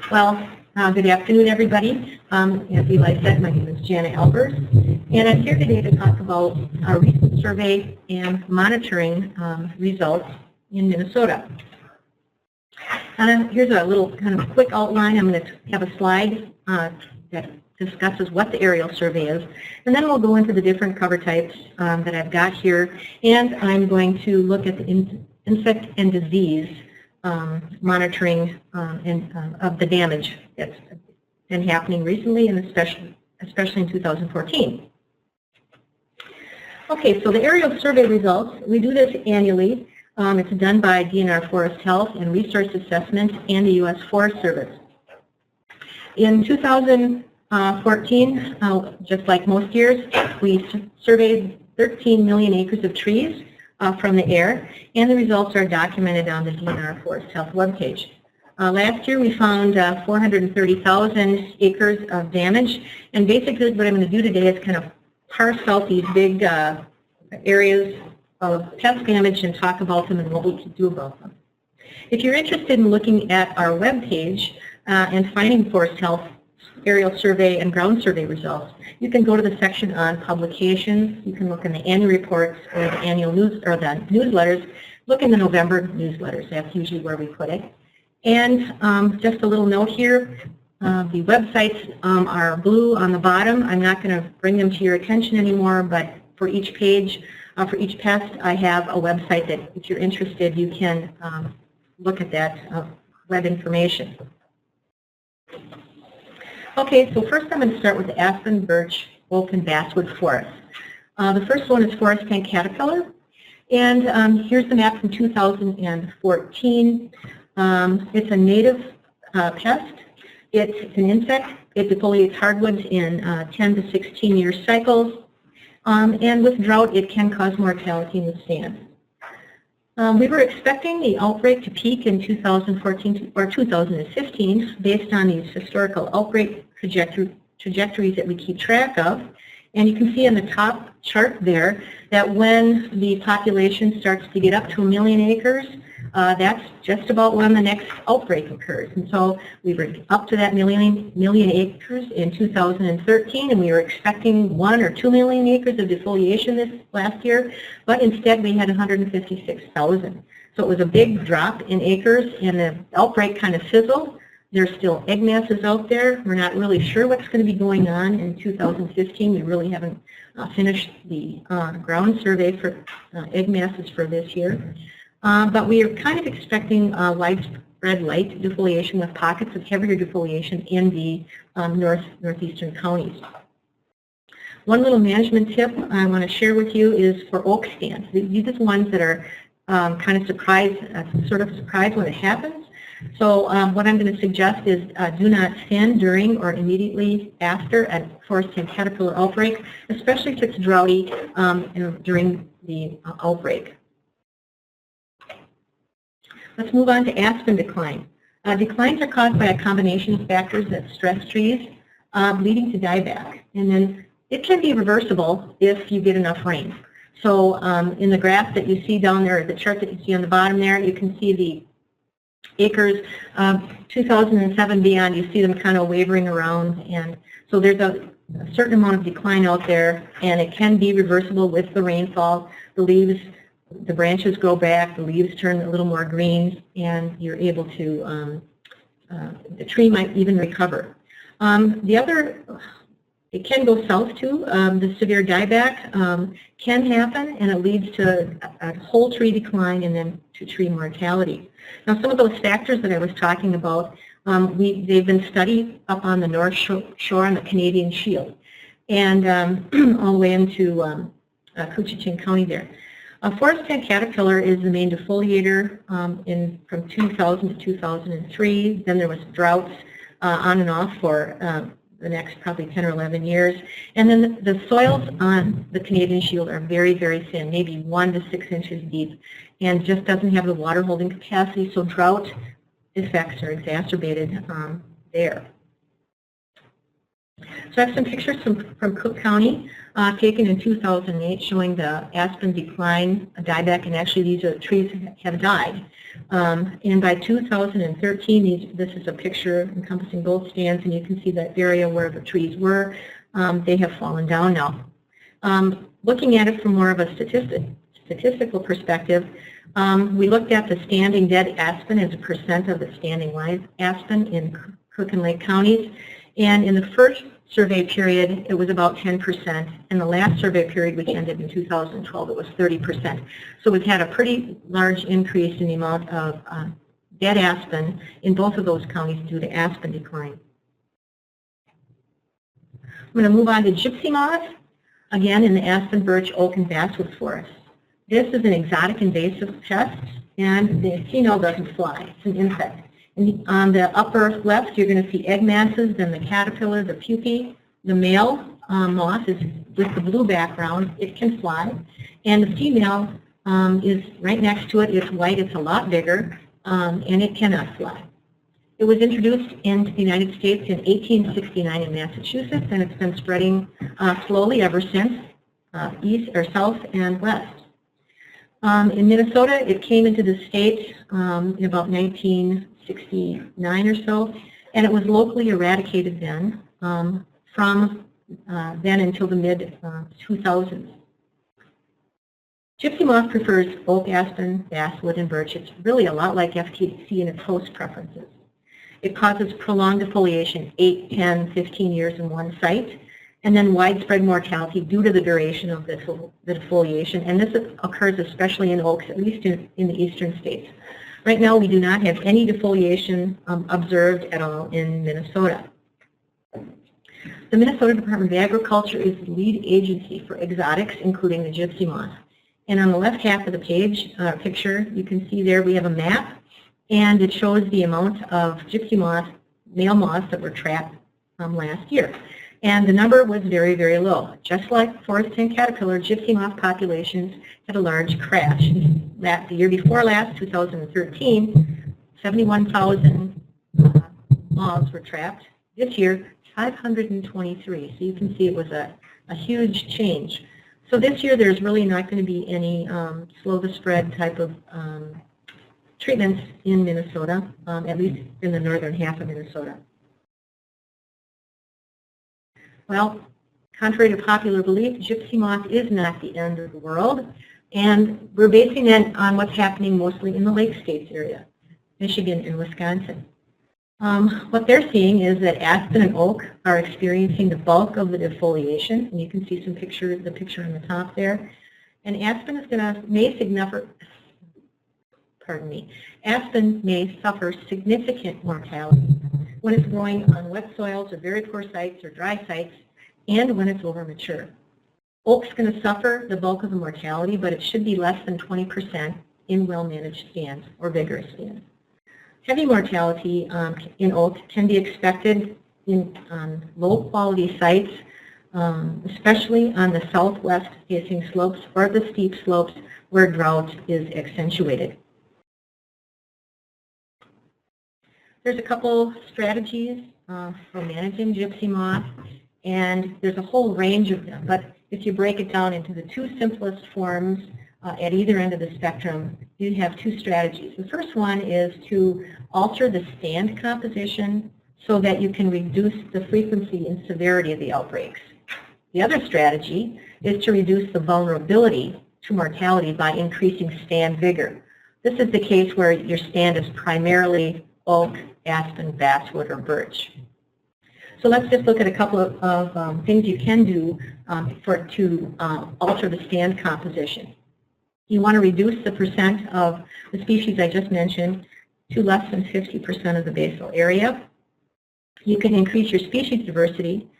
Good afternoon, everybody. As Eli said, my name is Jana Albers, and I'm here today to talk about our recent survey and monitoring results in Minnesota. Here's a little kind of quick outline. I'm going to have a slide that discusses what the aerial survey is, and then we'll go into the different cover types that I've got here, and I'm going to look at the insect and disease monitoring of the damage that's been happening recently, and especially in 2014. Okay, so the aerial survey results, we do this annually. It's done by DNR Forest Health and Resource Assessment and the U.S. Forest Service. In 2014, just like most years, we surveyed 13 million acres of trees from the air, and the results are documented on the DNR Forest Health webpage. Last year we found 430,000 acres of damage, and basically what I'm going to do today is kind of parse out these big areas of pest damage and talk about them and what we can do about them. If you're interested in looking at our webpage and finding Forest Health aerial survey and ground survey results, you can go to the section on publications. You can look in the annual reports or the annual news or the newsletters. Look in the November newsletters. That's usually where we put it. And just a little note here, the websites are blue on the bottom. I'm not going to bring them to your attention anymore, but for each page, for each pest, I have a website that if you're interested, you can look at that web information. Okay, so first I'm going to start with the Aspen, birch, oak, and basswood forest. The first one is forest tank caterpillar, and here's the map from 2014. It's a native pest. It's an insect. It defoliates hardwoods in 10 to 16 year cycles, and with drought it can cause mortality in the stands. We were expecting the outbreak to peak in 2014 or 2015 based on these historical outbreak trajectories that we keep track of. And you can see on the top chart there that when the population starts to get up to 1 million acres, that's just about when the next outbreak occurs. And so we were up to that million acres in 2013, and we were expecting 1 or 2 million acres of defoliation this last year, but instead we had 156,000. So it was a big drop in acres, and the outbreak kind of fizzled. There's still egg masses out there. We're not really sure what's going to be going on in 2015. We really haven't finished the ground survey for egg masses for this year. But we are kind of expecting widespread light defoliation with pockets of heavier defoliation in the northeastern counties. One little management tip I want to share with you is for oak stands. These are the ones that are kind of surprised when it happens. So what I'm going to suggest is do not stand during or immediately after a forest tank caterpillar outbreak, especially if it's droughty during the outbreak. Let's move on to aspen decline. Declines are caused by a combination of factors that stress trees, leading to dieback. And then it can be reversible if you get enough rain. So in the graph that you see down there, the chart that you see on the bottom there, you can see the acres, 2007 beyond, you see them kind of wavering around. And so there's a certain amount of decline out there, and it can be reversible with the rainfall. The leaves, the branches grow back, the leaves turn a little more green, and you're able to, the tree might even recover. It can go south too. The severe dieback can happen, and it leads to a whole tree decline and then to tree mortality. Now, some of those factors that I was talking about, they've been studied up on the North Shore on the Canadian Shield, and all the way into Coochiching County there. Forest tank caterpillar is the main defoliator from 2000 to 2003. Then there was droughts on and off for the next probably 10 or 11 years. And then the soils on the Canadian Shield are very, very thin, maybe 1 to 6 inches deep, and just doesn't have the water holding capacity, so drought effects are exacerbated there. So I have some pictures from Cook County taken in 2008 showing the aspen decline, dieback, and actually these trees have died. And by 2013, this is a picture encompassing both stands, and you can see that area where the trees were. They have fallen down now. Looking at it from more of a statistical perspective, we looked at the standing dead aspen as a percent of the standing live aspen in Cook and Lake counties. And in the first survey period, it was about 10%. In the last survey period, which ended in 2012, it was 30%. So we've had a pretty large increase in the amount of dead aspen in both of those counties due to aspen decline. I'm going to move on to gypsy moth, again in the aspen, birch, oak, and basswood forests. This is an exotic invasive pest, and the female doesn't fly. It's an insect. And on the upper left, you're going to see egg masses, then the caterpillar, the pupae. The male moth is with the blue background. It can fly. And the female is right next to it. It's white. It's a lot bigger, and it cannot fly. It was introduced into the United States in 1869 in Massachusetts, and it's been spreading slowly ever since, east or south and west. In Minnesota, it came into the state in about 1969 or so, and it was locally eradicated then, from then until the mid-2000s. Gypsy moth prefers oak, aspen, basswood, and birch. It's really a lot like FTC in its host preferences. It causes prolonged defoliation, 8, 10, 15 years in one site, and then widespread mortality due to the duration of the defoliation. And this occurs especially in oaks, at least in the eastern states. Right now, we do not have any defoliation observed at all in Minnesota. The Minnesota Department of Agriculture is the lead agency for exotics, including the gypsy moth. And on the left half of the page, picture, you can see there we have a map, and it shows the amount of gypsy moth, male moths that were trapped last year. And the number was very, very low. Just like forest ant caterpillar, gypsy moth populations had a large crash. The year before last, 2013, 71,000 moths were trapped. This year, 523. So you can see it was a huge change. So this year, there's really not going to be any slow the spread type of treatments in Minnesota, at least in the northern half of Minnesota. Well, contrary to popular belief, gypsy moth is not the end of the world, and we're basing it on what's happening mostly in the Lake States area, Michigan and Wisconsin. What they're seeing is that aspen and oak are experiencing the bulk of the defoliation, and you can see the picture on the top there. And aspen is aspen may suffer significant mortality when it's growing on wet soils or very poor sites or dry sites, and when it's over mature. Oak's going to suffer the bulk of the mortality, but it should be less than 20% in well-managed stands or vigorous stands. Heavy mortality in oak can be expected on low-quality sites, especially on the southwest-facing slopes or the steep slopes where drought is accentuated. There's a couple strategies for managing gypsy moth, and there's a whole range of them. But if you break it down into the two simplest forms at either end of the spectrum, you have two strategies. The first one is to alter the stand composition so that you can reduce the frequency and severity of the outbreaks. The other strategy is to reduce the vulnerability to mortality by increasing stand vigor. This is the case where your stand is primarily oak, aspen, basswood, or birch. So let's just look at a couple of things you can do to alter the stand composition. You want to reduce the percent of the species I just mentioned to less than 50% of the basal area. You can increase your species diversity,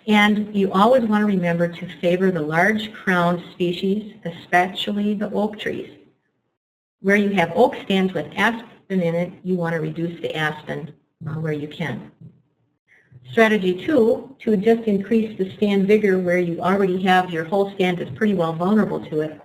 and you always want to remember to favor the large crowned species, especially the oak trees. Where you have oak stands with aspen in it, you want to reduce the aspen where you can. Strategy 2, to just increase the stand vigor where you already have your whole stand is pretty well vulnerable to it.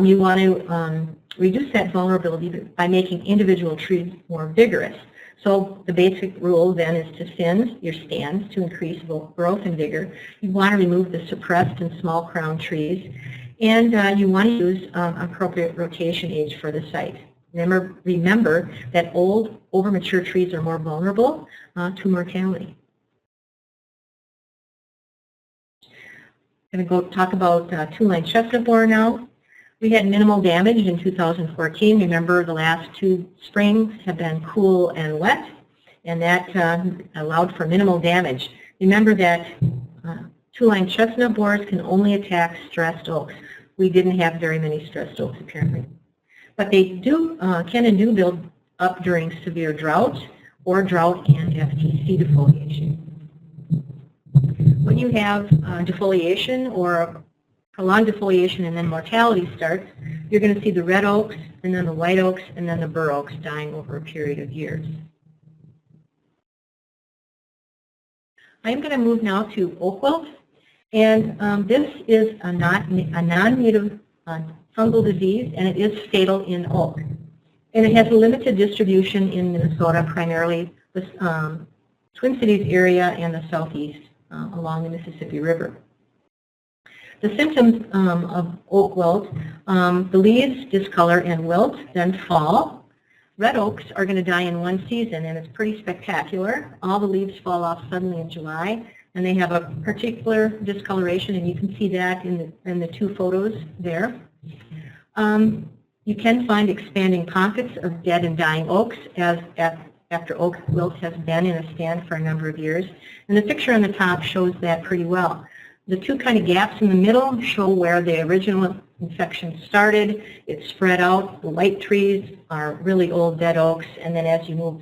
You want to reduce that vulnerability by making individual trees more vigorous. So the basic rule then is to thin your stands to increase both growth and vigor. You want to remove the suppressed and small crown trees, and you want to use appropriate rotation age for the site. Remember that old, over-mature trees are more vulnerable to mortality. I'm going to go talk about two-line chestnut borer now. We had minimal damage in 2014. Remember, the last 2 springs have been cool and wet, and that allowed for minimal damage. Remember that two-line chestnut borers can only attack stressed oaks. We didn't have very many stressed oaks, apparently. But they can and do build up during severe drought or drought and FTC defoliation. When you have defoliation or prolonged defoliation and then mortality starts, you're going to see the red oaks and then the white oaks and then the bur oaks dying over a period of years. I'm going to move now to oak wilt, and this is a non-native fungal disease, and it is fatal in oak. And it has a limited distribution in Minnesota, primarily the Twin Cities area and the southeast along the Mississippi River. The symptoms of oak wilt, the leaves discolor and wilt, then fall. Red oaks are going to die in one season, and it's pretty spectacular. All the leaves fall off suddenly in July, and they have a particular discoloration, and you can see that in the 2 photos there. You can find expanding pockets of dead and dying oaks after oak wilt has been in a stand for a number of years. And the picture on the top shows that pretty well. The 2 kind of gaps in the middle show where the original infection started. It spread out. The white trees are really old dead oaks, and then as you move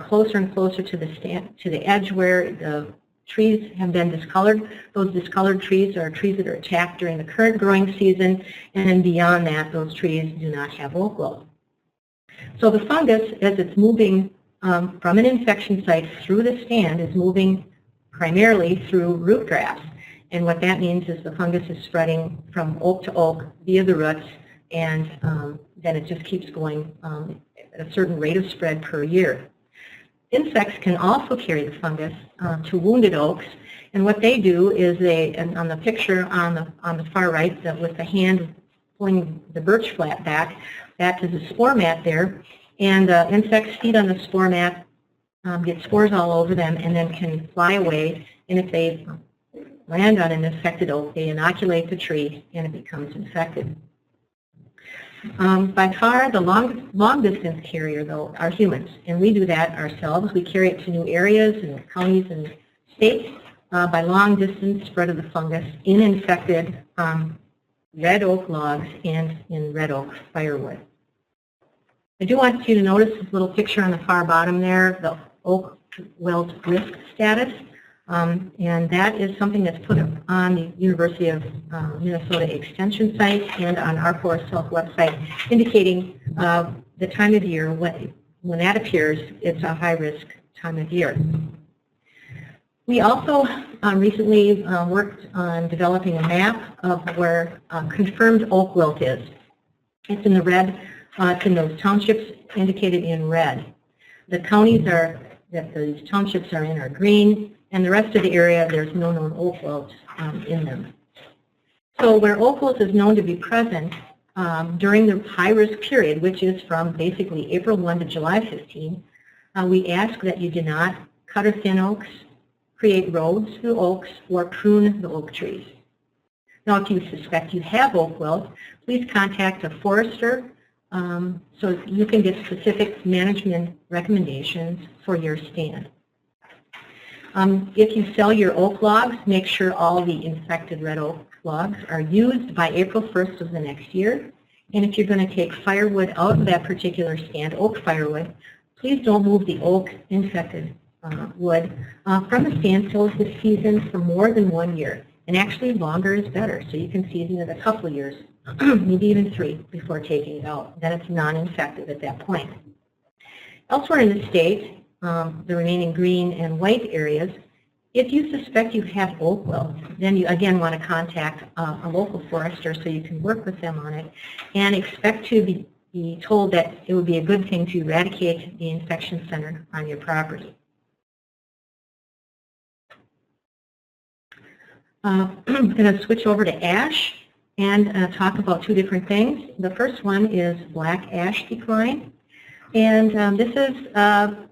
closer and closer to the edge where the trees have been discolored, those discolored trees are trees that are attacked during the current growing season, and then beyond that, those trees do not have oak wilt. So the fungus, as it's moving from an infection site through the stand, is moving primarily through root grafts. And what that means is the fungus is spreading from oak to oak via the roots, and then it just keeps going at a certain rate of spread per year. Insects can also carry the fungus to wounded oaks, and what they do is and on the picture on the far right, with the hand pulling the birch flat back, that is a spore mat there, and insects feed on the spore mat, get spores all over them, and then can fly away, and if they land on an infected oak, they inoculate the tree, and it becomes infected. By far, the long-distance carrier, though, are humans, and we do that ourselves. We carry it to new areas and counties and states by long-distance spread of the fungus in infected red oak logs and in red oak firewood. I do want you to notice this little picture on the far bottom there, the oak wilt risk status. And that is something that's put on the University of Minnesota Extension site and on our Forest Health website, indicating the time of year when that appears. It's a high-risk time of year. We also recently worked on developing a map of where confirmed oak wilt is. It's in the red. It's in those townships indicated in red. The counties that these townships are in are green, and the rest of the area, there's no known oak wilt in them. So where oak wilt is known to be present during the high-risk period, which is from basically April 1 to July 15, we ask that you do not cut or thin oaks, create roads through oaks, or prune the oak trees. Now, if you suspect you have oak wilt, please contact a forester so you can get specific management recommendations for your stand. If you sell your oak logs, make sure all the infected red oak logs are used by April 1st of the next year. And if you're going to take firewood out of that particular stand, oak firewood, please don't move the oak infected wood from the stand till the season for more than 1 year. And actually longer is better, so you can season it a couple of years, maybe even 3 before taking it out. Then it's non-infected at that point. Elsewhere in the state, the remaining green and white areas, if you suspect you have oak wilt, then you again want to contact a local forester so you can work with them on it, and expect to be told that it would be a good thing to eradicate the infection center on your property. I'm going to switch over to ash and talk about two different things. The first one is black ash decline. And this is a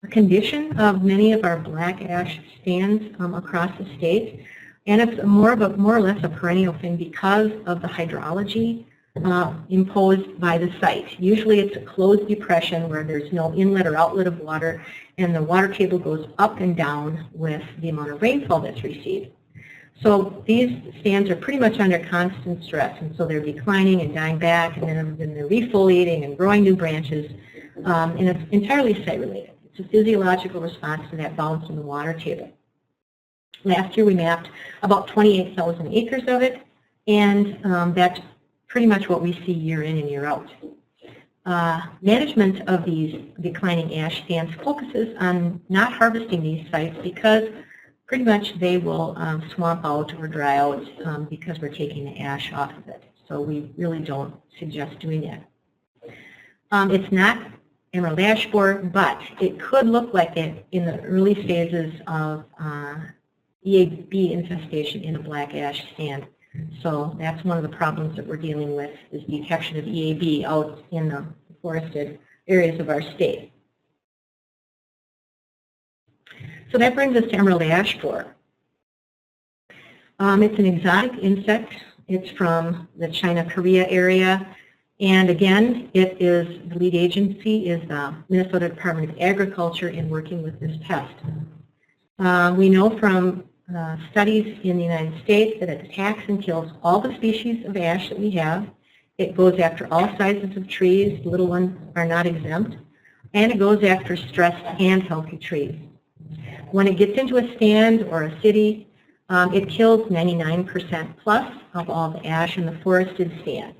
condition of many of our black ash stands across the state. And it's more or less a perennial thing because of the hydrology imposed by the site. Usually it's a closed depression where there's no inlet or outlet of water, and the water table goes up and down with the amount of rainfall that's received. So these stands are pretty much under constant stress, and so they're declining and dying back, and then they're refoliating and growing new branches, and it's entirely site-related. It's a physiological response to that bounce in the water table. Last year we mapped about 28,000 acres of it, and that's pretty much what we see year in and year out. Management of these declining ash stands focuses on not harvesting these sites because pretty much they will swamp out or dry out because we're taking the ash off of it. So we really don't suggest doing that. It's not emerald ash borer, but it could look like it in the early stages of EAB infestation in a black ash stand. So that's one of the problems that we're dealing with, is detection of EAB out in the forested areas of our state. So that brings us to emerald ash borer. It's an exotic insect. It's from the China-Korea area. And again, it is, the lead agency is the Minnesota Department of Agriculture in working with this pest. We know from studies in the United States that it attacks and kills all the species of ash that we have. It goes after all sizes of trees. Little ones are not exempt. And it goes after stressed and healthy trees. When it gets into a stand or a city, it kills 99% plus of all the ash in the forested stand.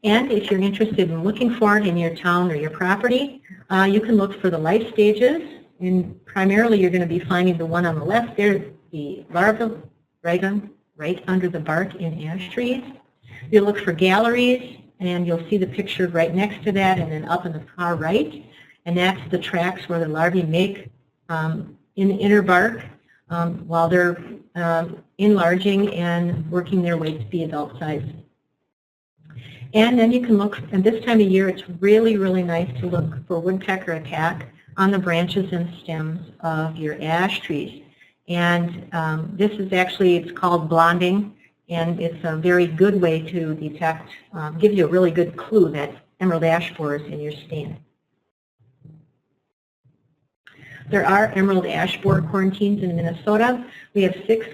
And if you're interested in looking for it in your town or your property, you can look for the life stages. And primarily you're going to be finding the one on the left there, the larva right under the bark in ash trees. You'll look for galleries, and you'll see the picture right next to that, and then up in the far right. And that's the tracks where the larvae make in the inner bark while they're enlarging and working their way to be adult size. And then you can look, and this time of year it's really, really nice to look for woodpecker attack on the branches and stems of your ash trees. And this is actually, it's called blonding, and it's a very good way to detect, gives you a really good clue that emerald ash borer is in your stand. There are emerald ash borer quarantines in Minnesota. We have 6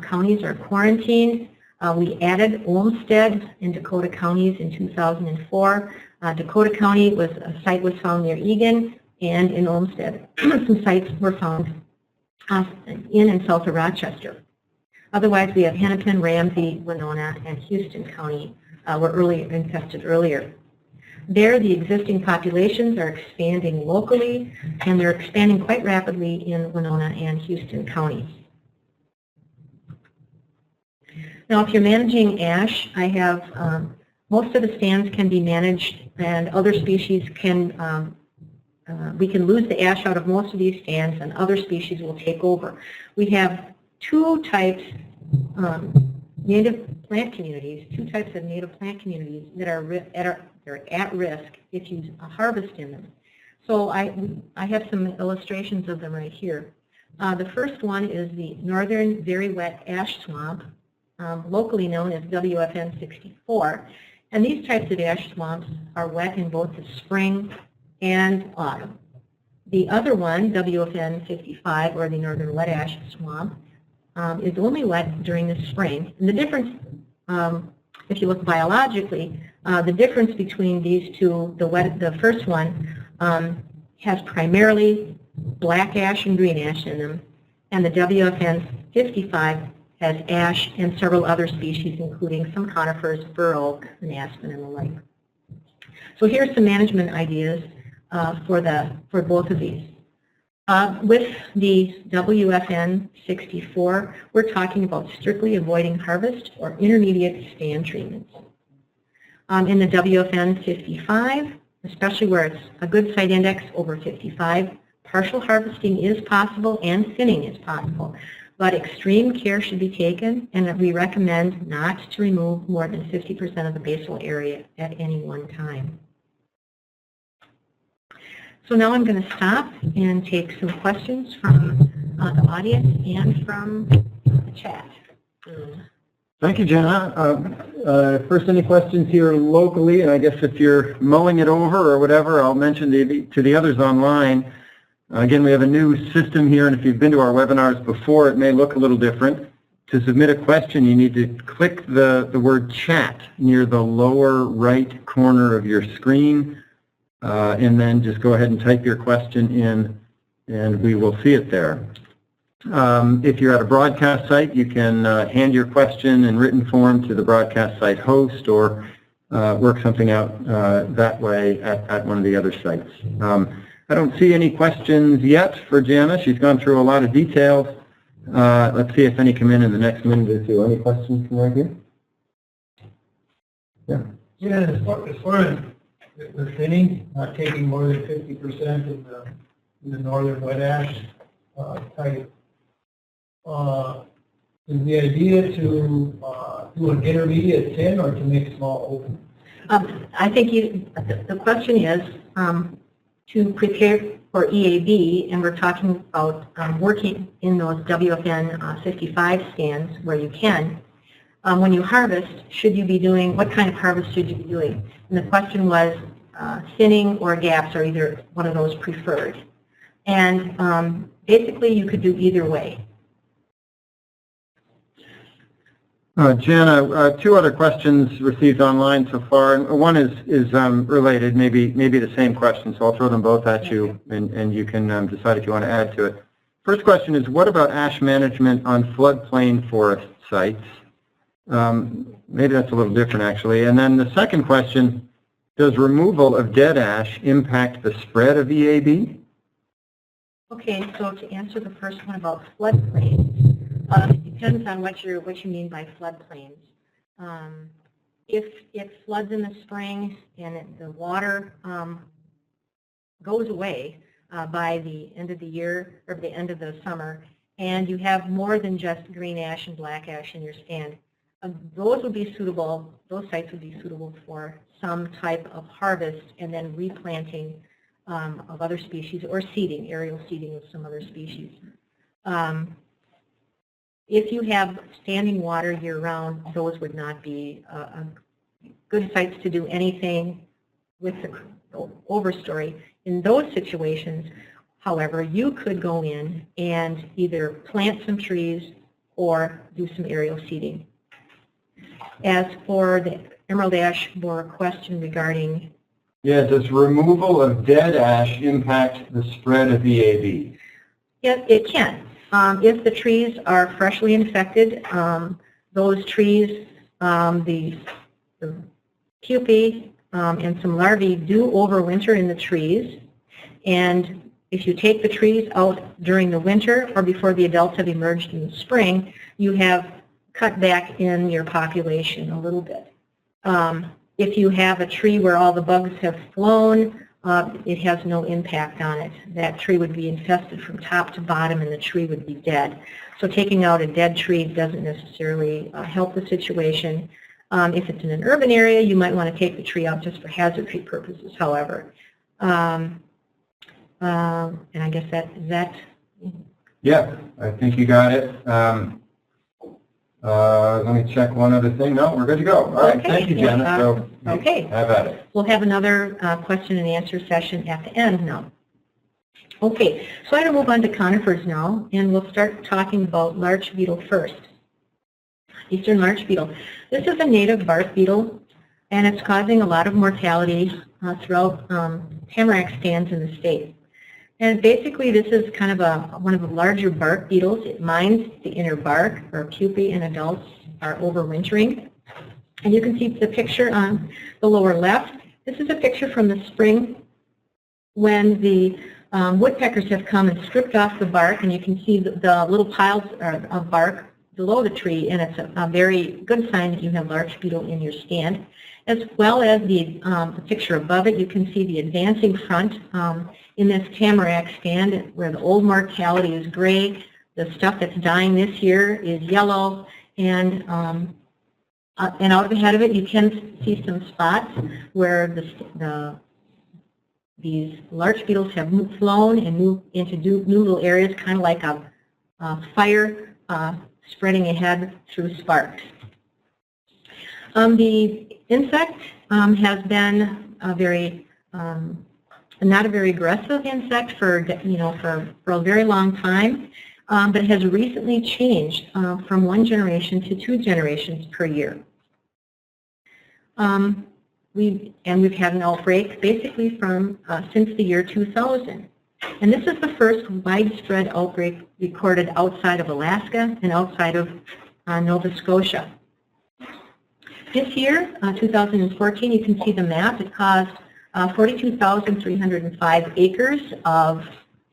counties are quarantined. We added Olmsted and Dakota counties in 2004. Dakota County was a site was found near Egan, and in Olmsted some sites were found in and south of Rochester. Otherwise, we have Hennepin, Ramsey, Winona, and Houston County were infested earlier. There, the existing populations are expanding locally, and they're expanding quite rapidly in Winona and Houston counties. Now, if you're managing ash, I have most of the stands can be managed, and other species can, we can lose the ash out of most of these stands, and other species will take over. We have 2 types, native plant communities, 2 types of native plant communities that are at risk if you harvest in them. So I have some illustrations of them right here. The first one is the northern very wet ash swamp, locally known as WFN 64. And these types of ash swamps are wet in both the spring and autumn. The other one, WFN 55, or the northern wet ash swamp, is only wet during the spring. And the difference, if you look biologically, the difference between these two, the first one has primarily black ash and green ash in them, and the WFN 55 has ash and several other species, including some conifers, bur oak, and aspen, and the like. So here's some management ideas for both of these. With the WFN 64, we're talking about strictly avoiding harvest or intermediate stand treatments. in the WFN 55, especially where it's a good site index over 55. Partial harvesting is possible and thinning is possible, but extreme care should be taken, and we recommend not to remove more than 50% of the basal area at any one time. So now I'm going to stop and take some questions from the audience and from the chat. Thank you, Jana. First, any questions here locally? And I guess if you're mulling it over or whatever, I'll mention to the others online. Again, we have a new system here, and if you've been to our webinars before, it may look a little different. To submit a question, you need to click the word chat near the lower right corner of your screen, and then just go ahead and type your question in, and we will see it there. If you're at a broadcast site, you can hand your question in written form to the broadcast site host, or work something out that way at one of the other sites. I don't see any questions yet for Jana. She's gone through a lot of details. Let's see if any come in the next minute or two. Any questions from right here? Yeah. Yeah, as far as the thinning, not taking more than 50% in the northern wet ash type, is the idea to do an intermediate thin or to make small open? I think the question is to prepare for EAB, and we're talking about working in those WFN 55 stands where you can. When you harvest, should you be doing, what kind of harvest should you be doing? And the question was thinning or gaps, or either one of those preferred. And basically you could do either way. Jana, two other questions received online so far, and one is related, maybe the same question, so I'll throw them both at you, and you can decide if you want to add to it. First question is, what about ash management on floodplain forest sites? Maybe that's a little different, actually. And then the second question, does removal of dead ash impact the spread of EAB? Okay, so to answer the first one about floodplains, it depends on what you mean by floodplains. If it floods in the spring and the water goes away by the end of the year or the end of the summer, and you have more than just green ash and black ash in your stand, those would be suitable. Those sites would be suitable for some type of harvest and then replanting of other species, or seeding, aerial seeding of some other species. If you have standing water year-round, those would not be good sites to do anything with the overstory. In those situations, however, you could go in and either plant some trees or do some aerial seeding. As for the emerald ash borer question regarding... Yeah, does removal of dead ash impact the spread of EAB? Yes, it can. If the trees are freshly infected, those trees, the pupae and some larvae do overwinter in the trees. And if you take the trees out during the winter or before the adults have emerged in the spring, you have cut back in your population a little bit. If you have a tree where all the bugs have flown, it has no impact on it. That tree would be infested from top to bottom and the tree would be dead. So taking out a dead tree doesn't necessarily help the situation. If it's in an urban area, you might want to take the tree out just for hazard tree purposes, however. And I guess that... Yeah, I think you got it. Let me check one other thing. No, we're good to go. All right, okay. Thank you, Jana. So okay. Have at it. We'll have another question and answer session at the end now. Okay, so I'm going to move on to conifers now, and we'll start talking about larch beetle first. Eastern larch beetle. This is a native bark beetle, and it's causing a lot of mortality throughout tamarack stands in the state. And basically, this is kind of one of the larger bark beetles. It mines the inner bark, or pupae and adults are overwintering. And you can see the picture on the lower left. This is a picture from the spring when the woodpeckers have come and stripped off the bark, and you can see the little piles of bark below the tree, and it's a very good sign that you have larch beetle in your stand. as well as the picture above it. You can see the advancing front in this tamarack stand where the old mortality is gray, the stuff that's dying this year is yellow, and out ahead of it you can see some spots where these large beetles have flown and moved into new little areas, kind of like a fire spreading ahead through sparks. The insect has been a not a very aggressive insect for a very long time, but has recently changed from 1 generation to 2 generations per year. We've had an outbreak basically since the year 2000. And this is the first widespread outbreak recorded outside of Alaska and outside of Nova Scotia. This year, 2014, you can see the map. It caused 42,305 acres of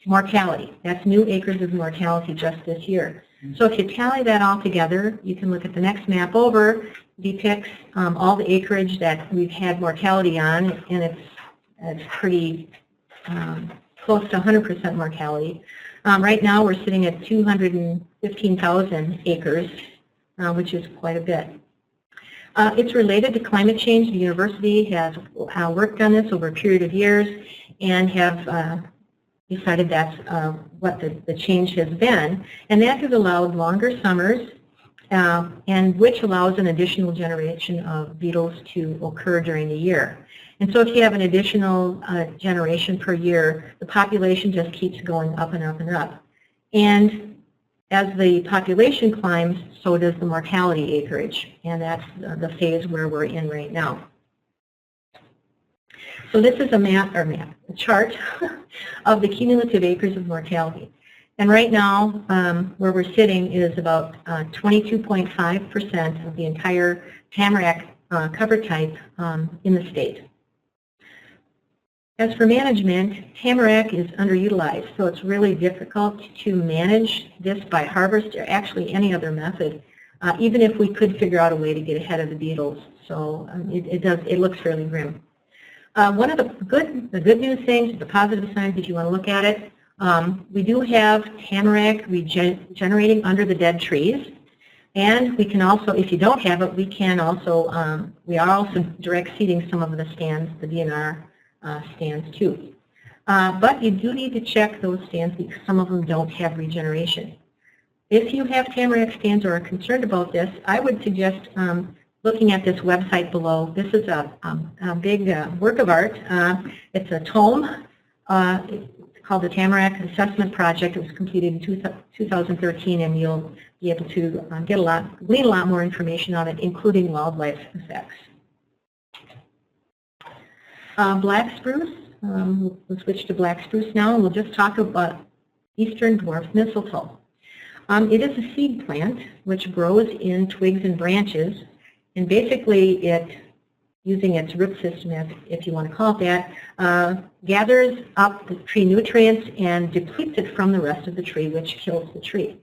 mortality. That's new acres of mortality just this year. So if you tally that all together, you can look at the next map over, depicts all the acreage that we've had mortality on, and it's pretty close to 100% mortality. Right now we're sitting at 215,000 acres, which is quite a bit. It's related to climate change. The university has worked on this over a period of years and have decided that's what the change has been. And that has allowed longer summers, and which allows an additional generation of beetles to occur during the year. And so if you have an additional generation per year, the population just keeps going up and up and up. And as the population climbs, so does the mortality acreage, and that's the phase where we're in right now. So this is a chart of the cumulative acres of mortality. And right now, where we're sitting is about 22.5% of the entire tamarack cover type in the state. As for management, tamarack is underutilized, so it's really difficult to manage this by harvest or actually any other method, even if we could figure out a way to get ahead of the beetles. So it looks fairly grim. One of the good news things, the positive signs, if you want to look at it, we do have tamarack regenerating under the dead trees, and we can also, if you don't have it, we are also direct seeding some of the stands, the DNR stands too. But you do need to check those stands because some of them don't have regeneration. If you have tamarack stands or are concerned about this, I would suggest looking at this website below. This is a big work of art. It's a tome. It's called the Tamarack Assessment Project. It was completed in 2013, and you'll be able to glean a lot more information on it, including wildlife effects. Black spruce. We'll switch to black spruce now, and we'll just talk about eastern dwarf mistletoe. It is a seed plant which grows in twigs and branches, and basically using its root system, if you want to call it that, gathers up the tree nutrients and depletes it from the rest of the tree, which kills the tree.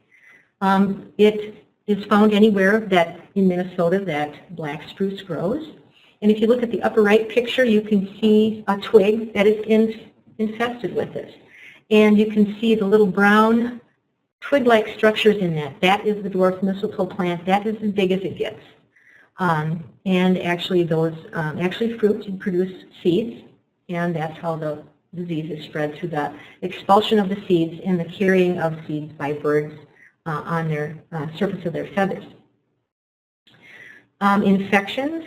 It is found anywhere in Minnesota that black spruce grows. And if you look at the upper right picture, you can see a twig that is infested with this. And you can see the little brown twig-like structures in that. That is the dwarf mistletoe plant. That is as big as it gets. And actually those fruit and produce seeds, and that's how the disease is spread, through the expulsion of the seeds and the carrying of seeds by birds on their surface of their feathers. Infections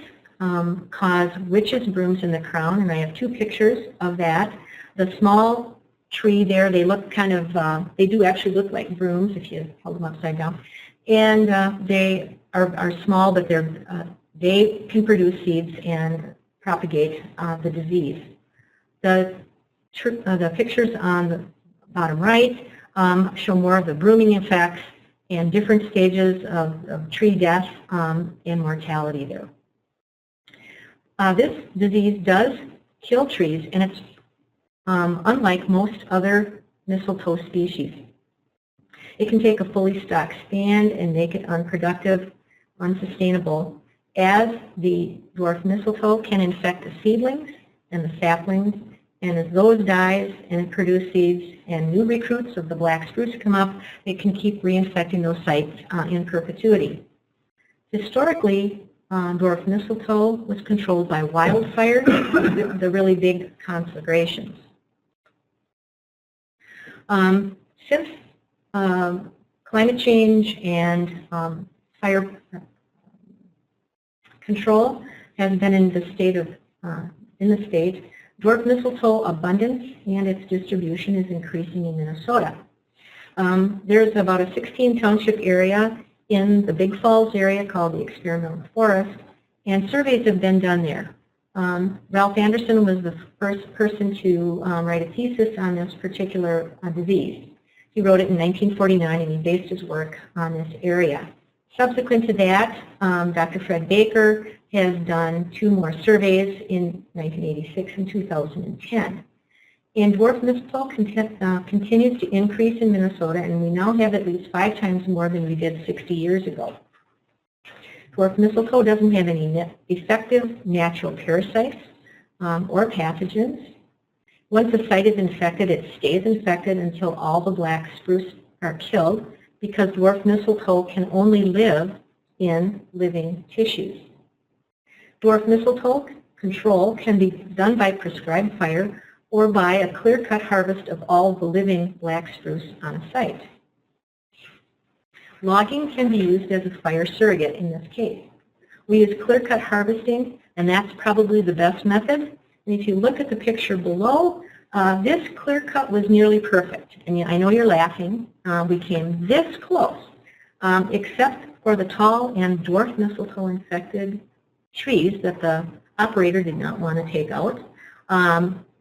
cause witches' brooms in the crown, and I have 2 pictures of that. The small tree there, they look they do actually look like brooms if you hold them upside down. And they are small, but they can produce seeds and propagate the disease. The pictures on the bottom right show more of the brooming effects and different stages of tree death and mortality there. This disease does kill trees, and it's unlike most other mistletoe species. It can take a fully stocked stand and make it unproductive, unsustainable, as the dwarf mistletoe can infect the seedlings and the saplings, and as those dies and produce seeds and new recruits of the black spruce come up, it can keep reinfecting those sites in perpetuity. Historically, dwarf mistletoe was controlled by wildfires, the really big conflagrations. Since climate change and fire control has been in the state, dwarf mistletoe abundance and its distribution is increasing in Minnesota. There's about a 16 township area in the Big Falls area called the Experimental Forest, and surveys have been done there. Ralph Anderson was the first person to write a thesis on this particular disease. He wrote it in 1949 and he based his work on this area. Subsequent to that, Dr. Fred Baker has done 2 more surveys in 1986 and 2010. And dwarf mistletoe continues to increase in Minnesota, and we now have at least 5 times more than we did 60 years ago. Dwarf mistletoe doesn't have any effective natural parasites or pathogens. Once a site is infected, it stays infected until all the black spruce are killed, because dwarf mistletoe can only live in living tissues. Dwarf mistletoe control can be done by prescribed fire or by a clear-cut harvest of all the living black spruce on a site. Logging can be used as a fire surrogate in this case. We use clear-cut harvesting, and that's probably the best method. And if you look at the picture below, this clear-cut was nearly perfect. And I know you're laughing. We came this close, except for the tall and dwarf mistletoe infected trees that the operator did not want to take out.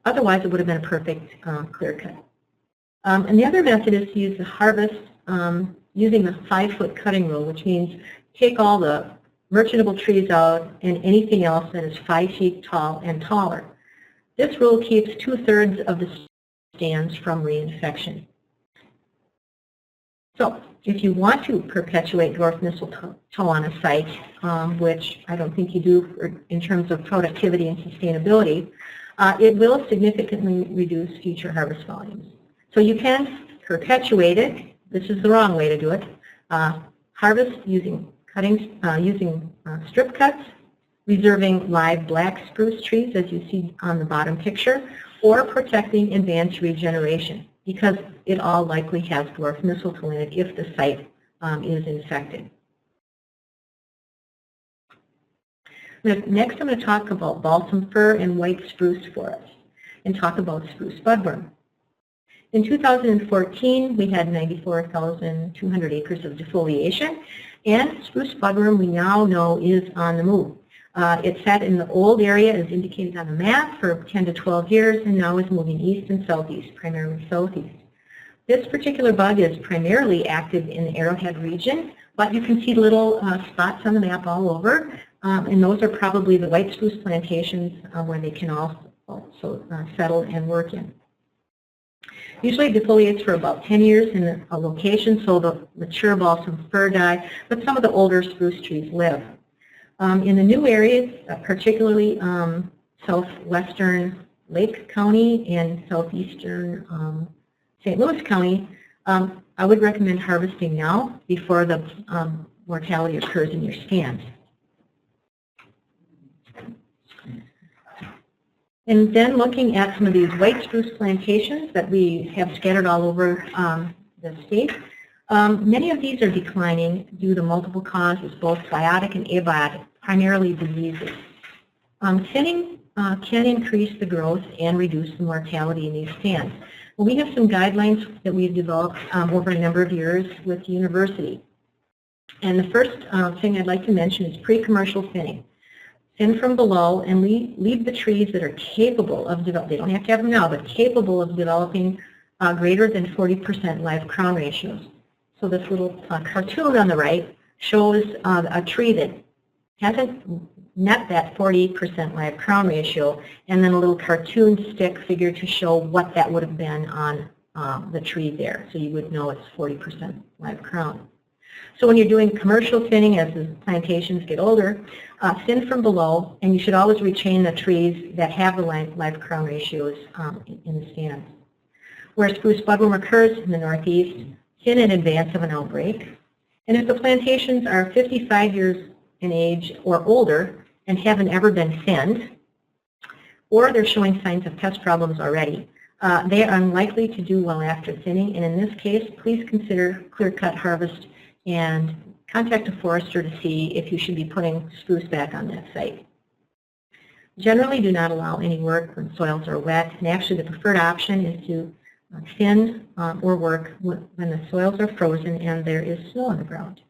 Otherwise, it would have been a perfect clear cut. And the other method is to use the harvest using the 5-foot cutting rule, which means take all the merchantable trees out and anything else that is 5 feet tall and taller. This rule keeps 2/3 of the stands from reinfection. So, if you want to perpetuate dwarf mistletoe on a site, which I don't think you do in terms of productivity and sustainability, it will significantly reduce future harvest volumes. So you can perpetuate it. This is the wrong way to do it. Harvest using strip cuts, reserving live black spruce trees, as you see on the bottom picture, or protecting advanced regeneration, because it all likely has dwarf mistletoe in it if the site is infected. Next, I'm going to talk about balsam fir and white spruce forests and talk about spruce budworm. In 2014, we had 94,200 acres of defoliation, and spruce budworm we now know is on the move. It sat in the old area as indicated on the map for 10 to 12 years and now is moving east and southeast, primarily southeast. This particular bug is primarily active in the Arrowhead region, but you can see little spots on the map all over. And those are probably the white spruce plantations where they can also settle and work in. Usually it defoliates for about 10 years in a location, so the mature balsam fir die, but some of the older spruce trees live. In the new areas, particularly southwestern Lake County and southeastern St. Louis County, I would recommend harvesting now before the mortality occurs in your stands. And then looking at some of these white spruce plantations that we have scattered all over the state, many of these are declining due to multiple causes, both biotic and abiotic, primarily diseases. Thinning can increase the growth and reduce the mortality in these stands. Well, we have some guidelines that we've developed over a number of years with the university. And the first thing I'd like to mention is pre-commercial thinning. Thin from below and leave the trees that are capable of developing, they don't have to have them now, but capable of developing greater than 40% live crown ratios. So this little cartoon on the right shows a tree that hasn't met that 40% live crown ratio, and then a little cartoon stick figure to show what that would have been on the tree there. So you would know it's 40% live crown. So when you're doing commercial thinning as the plantations get older, thin from below, and you should always rechain the trees that have the live crown ratios in the stands. Where spruce budworm occurs in the northeast, thin in advance of an outbreak. And if the plantations are 55 years in age or older and haven't ever been thinned, or they're showing signs of pest problems already, they are unlikely to do well after thinning, and in this case, please consider clear-cut harvest and contact a forester to see if you should be putting spruce back on that site. Generally, do not allow any work when soils are wet, and actually the preferred option is to thin or work when the soils are frozen and there is snow on the ground.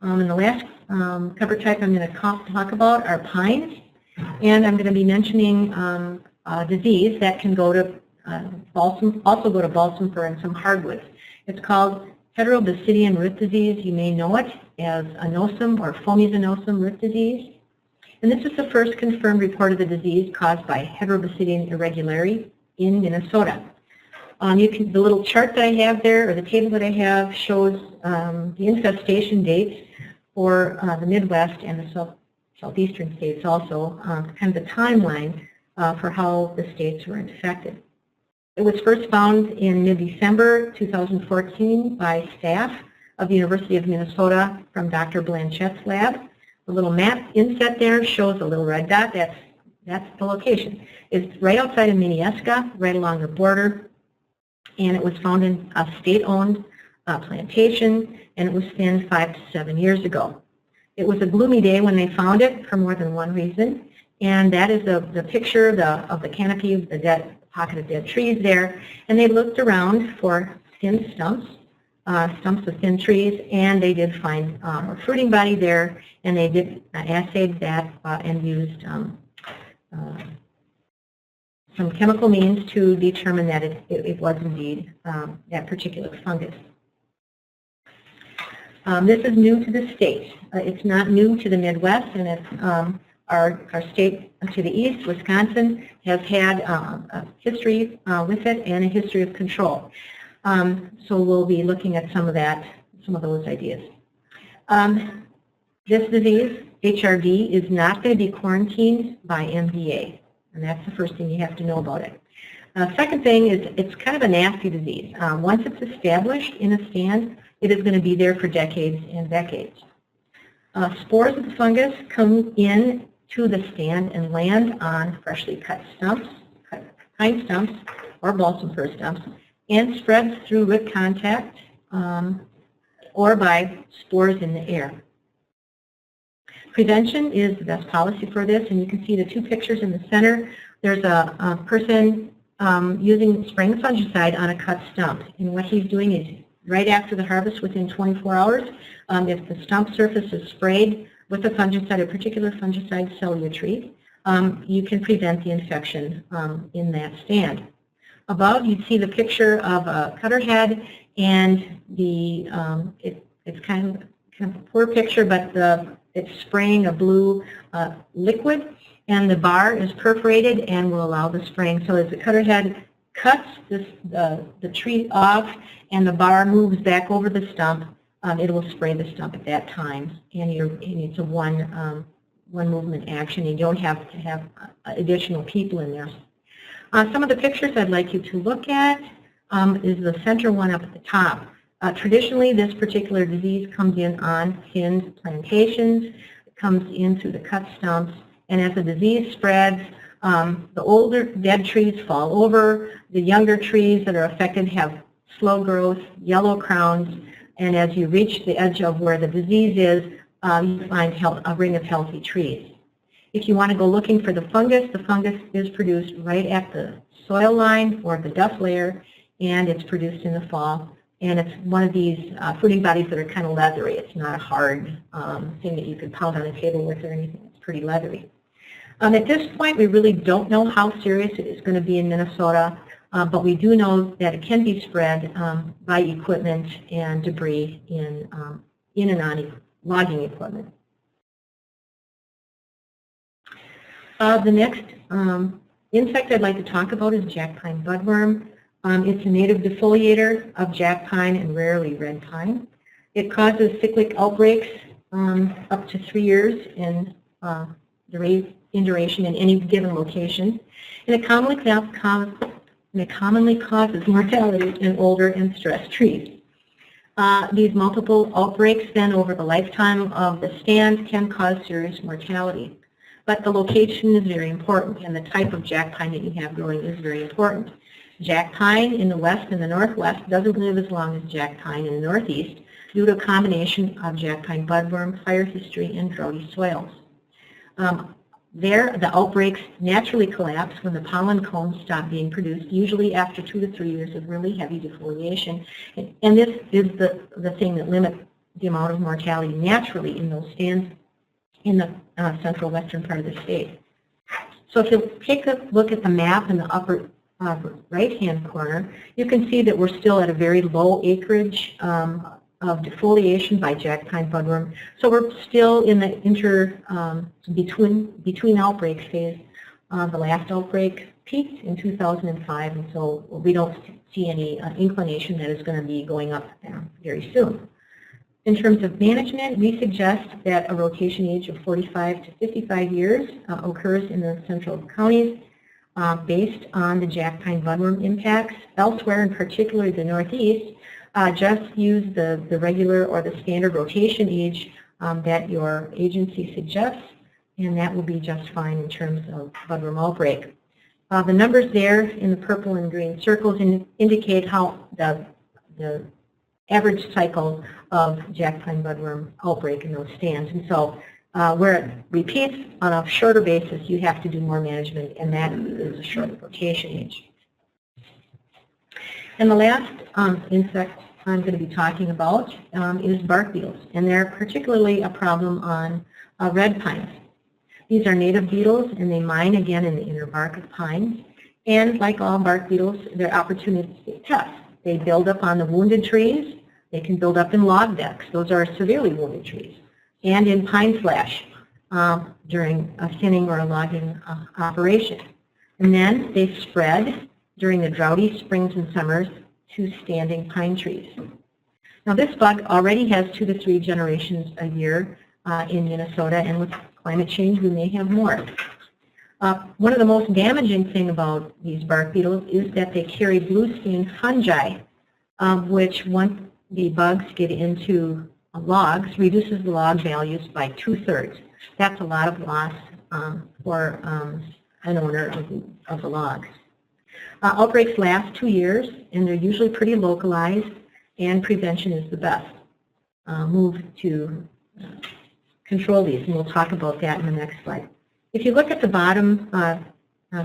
And the last cover type I'm going to talk about are pines, and I'm going to be mentioning a disease that can go to balsam, also go to balsam fir and some hardwoods. It's called heterobasidian root disease. You may know it as anosum or foamy-anosum root disease. And this is the first confirmed report of the disease caused by heterobasidian irregulare in Minnesota. The little chart that I have there, or the table that I have, shows the infestation dates for the Midwest and the southeastern states also, kind of the timeline for how the states were infected. It was first found in mid-December 2014 by staff of the University of Minnesota from Dr. Blanchett's lab. The little map inset there shows a little red dot. That's the location. It's right outside of Minneska, right along the border, and it was found in a state-owned plantation, and it was thinned 5 to 7 years ago. It was a gloomy day when they found it for more than one reason, and that is the picture of the canopy of the dead pocket of dead trees there, and they looked around for thin stumps of thin trees, and they did find a fruiting body there, and they did assayed that and used some chemical means to determine that it was indeed that particular fungus. This is new to the state. It's not new to the Midwest, and it's our state to the east, Wisconsin, has had a history with it and a history of control. So we'll be looking at some of those ideas. This disease, HRD, is not going to be quarantined by MDA, and that's the first thing you have to know about it. Second thing is it's kind of a nasty disease. Once it's established in a stand, it is going to be there for decades and decades. Spores of the fungus come in to the stand and land on freshly cut stumps, pine stumps, or balsam fir stumps, and spreads through root contact or by spores in the air. Prevention is the best policy for this, and you can see the two pictures in the center. There's a person using spraying fungicide on a cut stump, and what he's doing is right after the harvest, within 24 hours, if the stump surface is sprayed with a fungicide, a particular fungicide, Cellutreat, you can prevent the infection in that stand. Above, you see the picture of a cutter head, and it's kind of a poor picture, but it's spraying a blue liquid, and the bar is perforated and will allow the spraying. So as the cutter head cuts the tree off and the bar moves back over the stump, it will spray the stump at that time, and it's a one movement action. You don't have to have additional people in there. Some of the pictures I'd like you to look at is the center one up at the top. Traditionally, this particular disease comes in on thinned plantations. It comes in through the cut stumps, and as the disease spreads, the older dead trees fall over. The younger trees that are affected have slow growth, yellow crowns, and as you reach the edge of where the disease is, you find a ring of healthy trees. If you want to go looking for the fungus is produced right at the soil line or the dust layer, and it's produced in the fall. And it's one of these fruiting bodies that are kind of leathery. It's not a hard thing that you could pound on a table with or anything. It's pretty leathery. At this point, we really don't know how serious it is going to be in Minnesota, but we do know that it can be spread by equipment and debris in and on logging equipment. The next insect I'd like to talk about is jack pine budworm. It's a native defoliator of jack pine and rarely red pine. It causes cyclic outbreaks up to 3 years in duration in any given location. And it commonly causes mortality in older and stressed trees. These multiple outbreaks then over the lifetime of the stand can cause serious mortality. But the location is very important, and the type of jack pine that you have growing is very important. Jack pine in the west and the northwest doesn't live as long as jack pine in the northeast due to a combination of jack pine budworm, fire history, and droughty soils. There, the outbreaks naturally collapse when the pollen combs stop being produced, usually after 2 to 3 years of really heavy defoliation. And this is the thing that limits the amount of mortality naturally in those stands in the central western part of the state. So if you take a look at the map in the upper right-hand corner, you can see that we're still at a very low acreage of defoliation by jack pine budworm. So we're still in the between outbreak phase. The last outbreak peaked in 2005, and so we don't see any inclination that it's going to be going up very soon. In terms of management, we suggest that a rotation age of 45 to 55 years occurs in the central counties based on the jack pine budworm impacts. Elsewhere, in particular the northeast, just use the regular or the standard rotation age that your agency suggests, and that will be just fine in terms of budworm outbreak. The numbers there in the purple and green circles indicate how the average cycle of jack pine budworm outbreak in those stands. And so where it repeats on a shorter basis, you have to do more management, and that is a shorter rotation age. And the last insect I'm going to be talking about is bark beetles, and they're particularly a problem on red pines. These are native beetles, and they mine again in the inner bark of pines. And like all bark beetles, they're opportunistic pests. They build up on the wounded trees. They can build up in log decks. Those are severely wounded trees. And in pine slash during a thinning or a logging operation. And then they spread during the droughty springs and summers to standing pine trees. Now this bug already has 2 to 3 generations a year in Minnesota, and with climate change we may have more. One of the most damaging thing about these bark beetles is that they carry blue stain fungi, which once the bugs get into logs, reduces the log values by 2/3. That's a lot of loss for an owner of the logs. Outbreaks last 2 years, and they're usually pretty localized, and prevention is the best move to control these, and we'll talk about that in the next slide. If you look at the bottom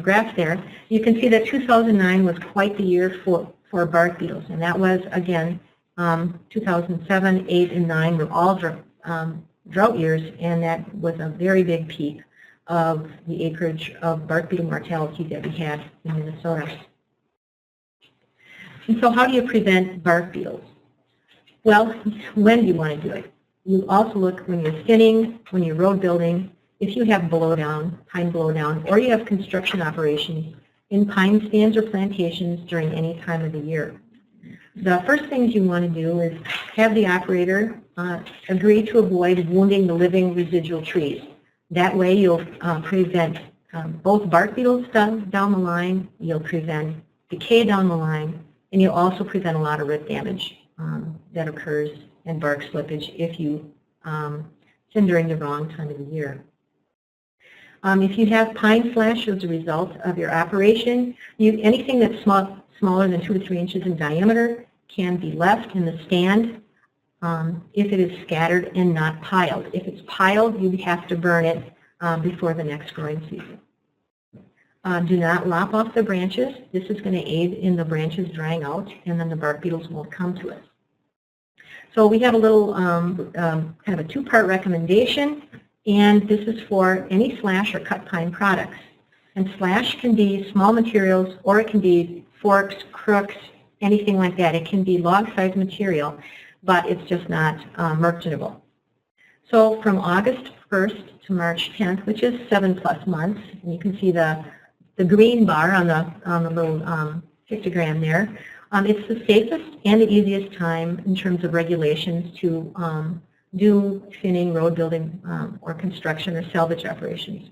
graph there, you can see that 2009 was quite the year for bark beetles, and that was, again, 2007, 8, and 9 were all drought years, and that was a very big peak of the acreage of bark beetle mortality that we had in Minnesota. And so how do you prevent bark beetles? Well, when do you want to do it? You also look when you're thinning, when you're road building, if you have blowdown, pine blowdown, or you have construction operations in pine stands or plantations during any time of the year. The first things you want to do is have the operator agree to avoid wounding the living residual trees. That way you'll prevent both bark beetles down the line, you'll prevent decay down the line, and you'll also prevent a lot of root damage that occurs and bark slippage if you thin during the wrong time of the year. If you have pine slash as a result of your operation, anything that's smaller than 2 to 3 inches in diameter can be left in the stand if it is scattered and not piled. If it's piled, you have to burn it before the next growing season. Do not lop off the branches. This is going to aid in the branches drying out, and then the bark beetles won't come to us. So we have a little kind of a 2-part recommendation, and this is for any slash or cut pine products. And slash can be small materials, or it can be forks, crooks, anything like that. It can be log-sized material, but it's just not merchantable. So from August 1st to March 10th, which is 7+ months, and you can see the green bar on the little pictogram there. It's the safest and the easiest time in terms of regulations to do thinning, road building, or construction or salvage operations.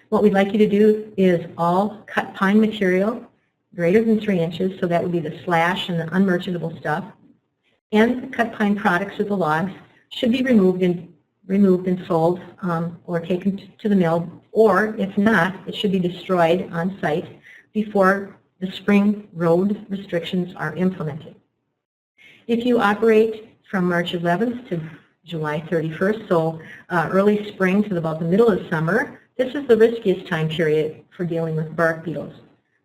What we'd like you to do is all cut pine material greater than 3 inches, so that would be the slash and the unmerchantable stuff, and the cut pine products of the logs should be removed and sold or taken to the mill, or if not, it should be destroyed on site before the spring road restrictions are implemented. If you operate from March 11th to July 31st, so early spring to about the middle of summer, this is the riskiest time period for dealing with bark beetles.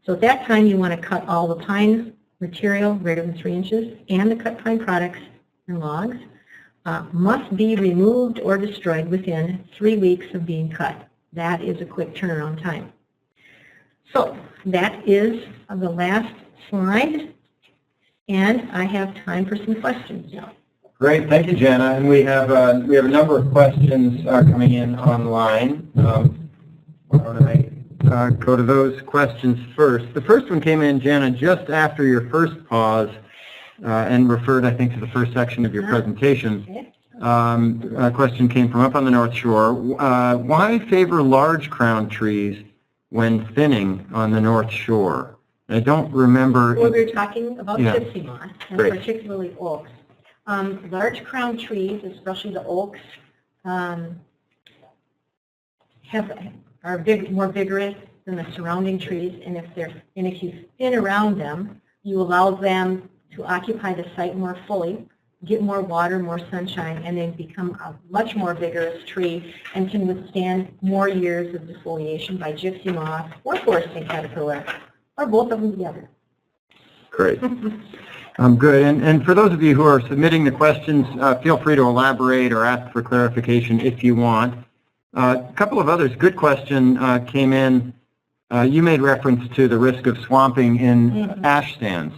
So at that time you want to cut all the pine material greater than 3 inches and the cut pine products and logs must be removed or destroyed within 3 weeks of being cut. That is a quick turnaround time. So that is the last slide, and I have time for some questions now. Great, thank you, Jana. And we have a number of questions coming in online. Why don't I go to those questions first? The first one came in, Jana, just after your first pause and referred, I think, to the first section of your presentation. Okay. A question came from up on the North Shore. Why favor large crown trees when thinning on the North Shore? I don't remember. Well, we were talking about gypsy moss, and Great. particularly oaks. Large crown trees, especially the oaks, are more vigorous than the surrounding trees, and if you thin around them, you allow them to occupy the site more fully, get more water, more sunshine, and then become a much more vigorous tree and can withstand more years of defoliation by gypsy moth or forest snake caterpillar, or both of them together. Great. Good. And for those of you who are submitting the questions, feel free to elaborate or ask for clarification if you want. A couple of others. Good question came in. You made reference to the risk of swamping in ash stands.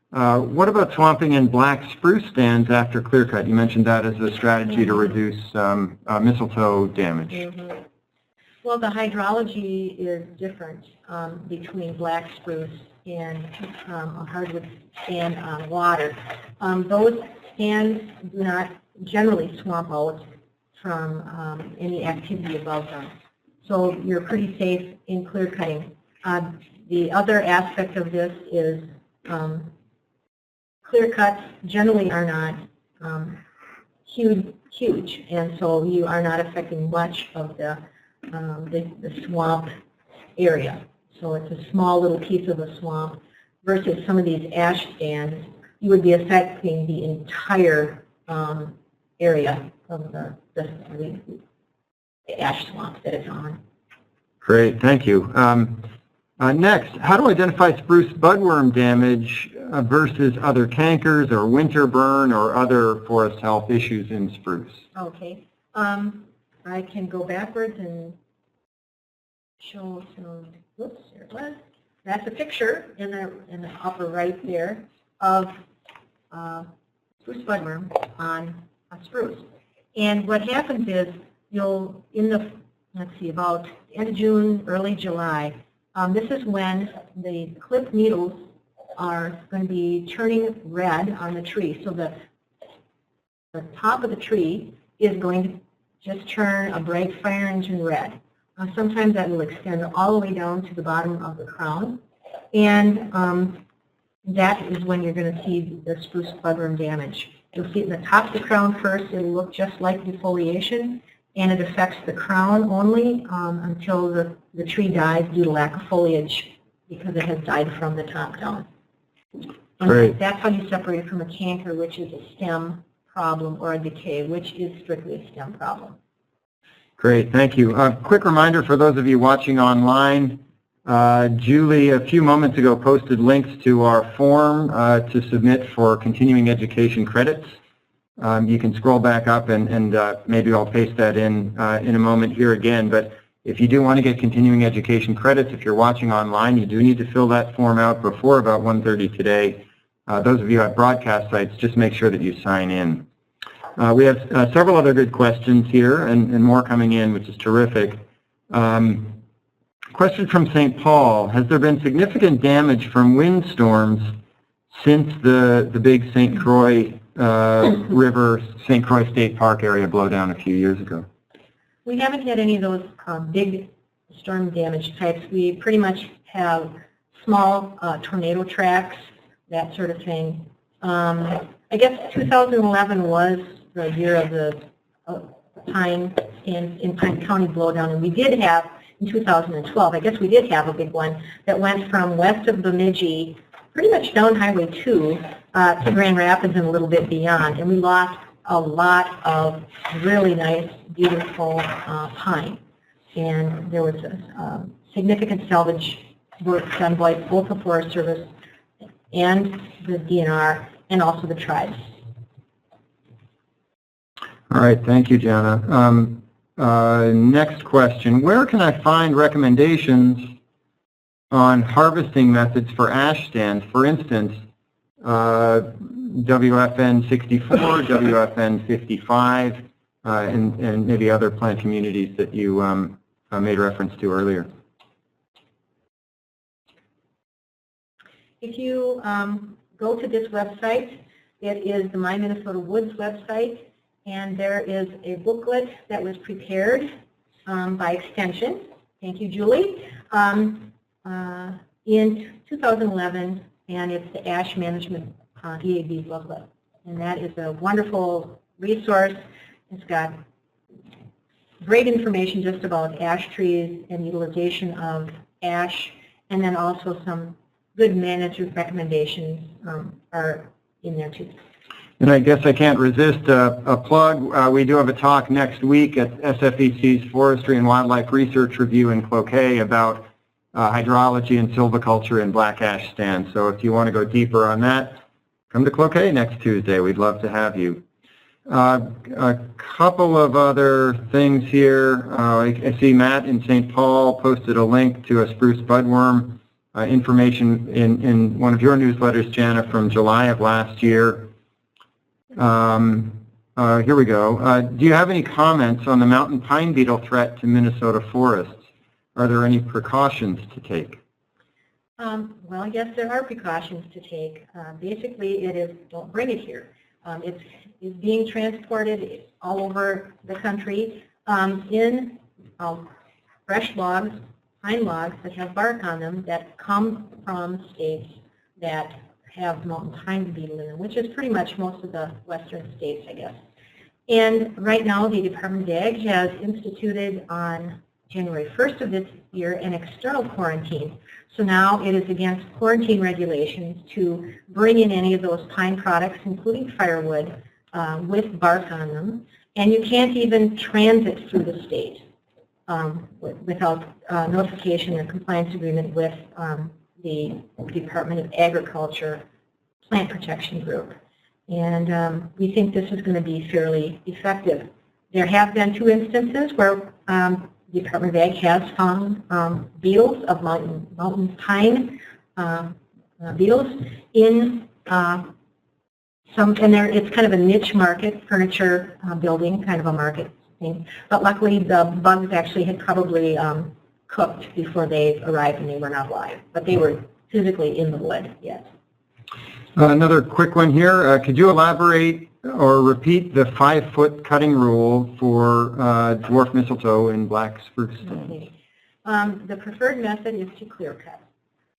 What about swamping in black spruce stands after clear cut? You mentioned that as a strategy to reduce mistletoe damage. Well, the hydrology is different between black spruce and a hardwood stand on water. Those stands do not generally swamp out from any activity above them. So you're pretty safe in clear cutting. The other aspect of this is clear cuts generally are not huge, and so you are not affecting much of the swamp area. So it's a small little piece of a swamp versus some of these ash stands. You would be affecting the entire area of the ash swamp that it's on. Great, thank you. Next, how to identify spruce budworm damage versus other cankers or winter burn or other forest health issues in spruce? Okay. I can go backwards and show some, oops, there it was. That's a picture in the upper right there of spruce budworm on a spruce. And what happens is you'll, let's see, about the end of June, early July, this is when the clip needles are going to be turning red on the tree. So the top of the tree is going to just turn a bright fire engine red. Sometimes that will extend all the way down to the bottom of the crown. And that is when you're going to see the spruce budworm damage. You'll see it in the top of the crown first. It will look just like defoliation, and it affects the crown only until the tree dies due to lack of foliage because it has died from the top down. And that's how you separate it from a canker, which is a stem problem, or a decay, which is strictly a stem problem. Great, thank you. Quick reminder for those of you watching online, Julie a few moments ago posted links to our form to submit for continuing education credits. You can scroll back up and maybe I'll paste that in a moment here again, but if you do want to get continuing education credits, if you're watching online, you do need to fill that form out before about 1:30 today. Those of you at broadcast sites, just make sure that you sign in. We have several other good questions here and more coming in, which is terrific. Question from St. Paul. Has there been significant damage from windstorms since the big St. Croix River, St. Croix State Park area blowdown a few years ago? We haven't had any of those big storm damage types. We pretty much have small tornado tracks, that sort of thing. I guess 2011 was the year of the pine in Pine County blowdown, and we did have, in 2012, I guess we did have a big one that went from west of Bemidji, pretty much down Highway 2 to Grand Rapids and a little bit beyond, and we lost a lot of really nice, beautiful pine. And there was a significant salvage work done by both the Forest Service and the DNR and also the tribes. All right, thank you, Jana. Next question. Where can I find recommendations on harvesting methods for ash stands? For instance, WFN 64, WFN 55, and maybe other plant communities that you made reference to earlier. If you go to this website, it is the My Minnesota Woods website, and there is a booklet that was prepared by Extension. Thank you, Julie. In 2011, and it's the Ash Management EAB booklet. And that is a wonderful resource. It's got great information just about ash trees and utilization of ash, and then also some good management recommendations are in there too. And I guess I can't resist a plug. We do have a talk next week at SFEC's Forestry and Wildlife Research Review in Cloquet about hydrology and silviculture in black ash stands. So if you want to go deeper on that, come to Cloquet next Tuesday. We'd love to have you. A couple of other things here. I see Matt in St. Paul posted a link to a spruce budworm information in one of your newsletters, Jana, from July of last year. Here we go. Do you have any comments on the mountain pine beetle threat to Minnesota forests? Are there any precautions to take? Well, yes, there are precautions to take. Basically, it is don't bring it here. It's being transported all over the country in fresh logs, pine logs that have bark on them that come from states that have mountain pine beetle in them, which is pretty much most of the western states, I guess. And right now, the Department of Ag has instituted on January 1st of this year an external quarantine. So now it is against quarantine regulations to bring in any of those pine products, including firewood, with bark on them. And you can't even transit through the state without notification or compliance agreement with the Department of Agriculture Plant Protection Group. And we think this is going to be fairly effective. There have been 2 instances where the Department of Ag has found beetles of mountain pine beetles in some, and it's kind of a niche market, furniture building, kind of a market thing. But luckily, the bugs actually had probably cooked before they arrived, and they were not live. But they were physically in the wood, yes. Another quick one here. Could you elaborate or repeat the 5-foot cutting rule for dwarf mistletoe in black spruce? Okay. The preferred method is to clear cut.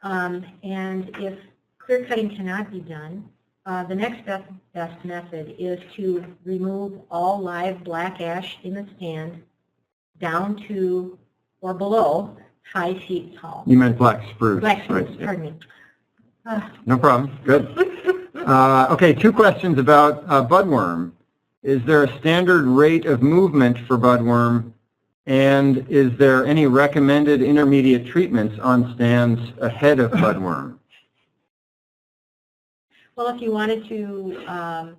And if clear cutting cannot be done, the next best method is to remove all live black ash in the stand down to or below 5 feet tall. You meant black spruce. Black spruce, right? pardon me. No problem. Good. Okay, 2 questions about budworm. Is there a standard rate of movement for budworm, and is there any recommended intermediate treatments on stands ahead of budworm? Well, if you wanted to,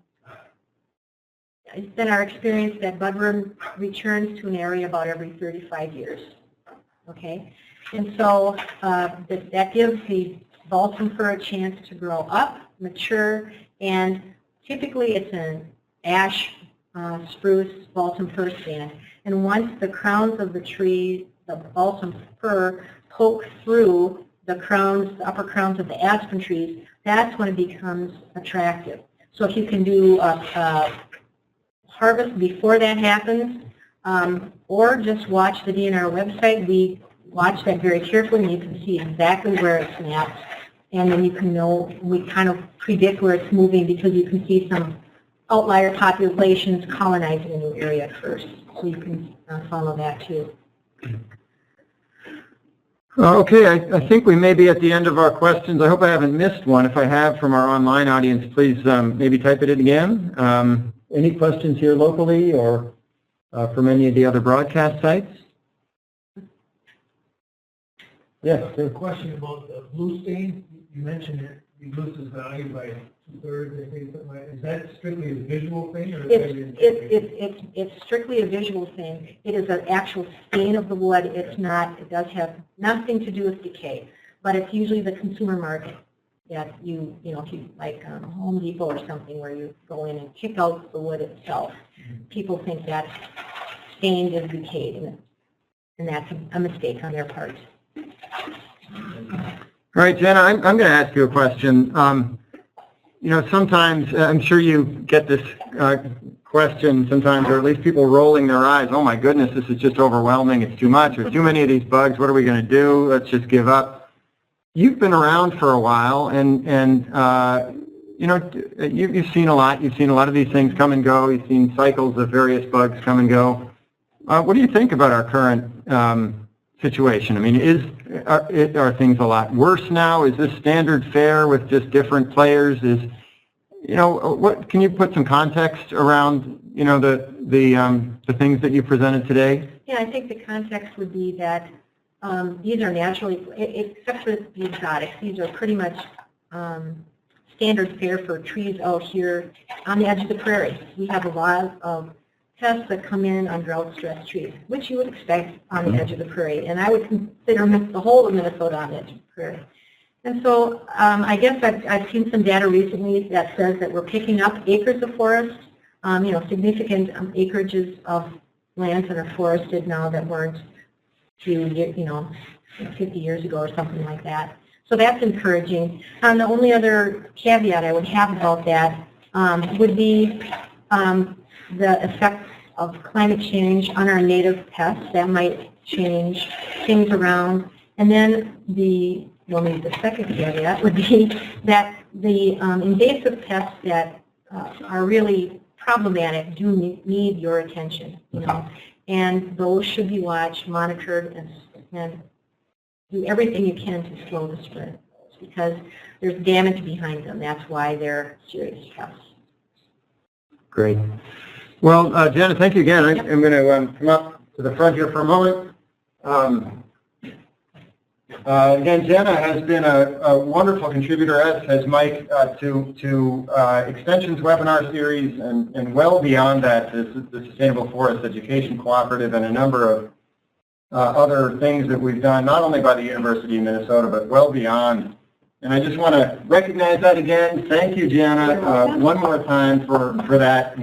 it's been our experience that budworm returns to an area about every 35 years. Okay, and so that gives the balsam fir a chance to grow up, mature, and typically it's an ash, spruce, balsam fir stand. And once the crowns of the tree, the balsam fir, poke through the crowns, the upper crowns of the aspen trees, that's when it becomes attractive. So if you can do a harvest before that happens, or just watch the DNR website, we watch that very carefully and you can see exactly where it snaps. And then you can know, we kind of predict where it's moving because you can see some outlier populations colonizing a new area at first. So you can follow that too. Okay, I think we may be at the end of our questions. I hope I haven't missed one. If I have from our online audience, please maybe type it in again. Any questions here locally or from any of the other broadcast sites? Yes, a question about the blue stain. You mentioned it reduces value by 2/3. I think something like that. Is that strictly a visual thing, or it's strictly a visual thing. It is an actual stain of the wood. It's not. It does have nothing to do with decay, but it's usually the consumer market that you know, if you like Home Depot or something where you go in and kick out the wood itself. People think that stained is decayed, and that's a mistake on their part. All right, Jana, I'm going to ask you a question. You know, sometimes, I'm sure you get this question sometimes, or at least people rolling their eyes, oh my goodness, this is just overwhelming, it's too much, there's too many of these bugs, what are we going to do, let's just give up. You've been around for a while, and you know, you've seen a lot of these things come and go, you've seen cycles of various bugs come and go. What do you think about our current situation? I mean, are things a lot worse now? Is this standard fare with just different players? You know, what can you put some context around, you know, the things that you presented today? Yeah, I think the context would be that these are naturally, except for the exotics, these are pretty much standard fare for trees out here on the edge of the prairie. We have a lot of pests that come in on drought-stressed trees, which you would expect on the edge of the prairie. And I would consider the whole of Minnesota on the edge of the prairie. And so I guess I've seen some data recently that says that we're picking up acres of forest, you know, significant acreages of lands that are forested now that weren't, you know, 50 years ago or something like that. So that's encouraging. The only other caveat I would have about that would be the effects of climate change on our native pests. That might change things around. And then maybe the second caveat would be that the invasive pests that are really problematic do need your attention, you know, and those should be watched, monitored, and do everything you can to slow the spread because there's damage behind them. That's why they're serious pests. Great. Well, Jana, thank you again. I'm going to come up to the front here for a moment. Again, Jana has been a wonderful contributor, as has Mike, to Extension's webinar series and well beyond that, the Sustainable Forest Education Cooperative and a number of other things that we've done, not only by the University of Minnesota, but well beyond. And I just want to recognize that again. Thank you, Jana, one more time for that.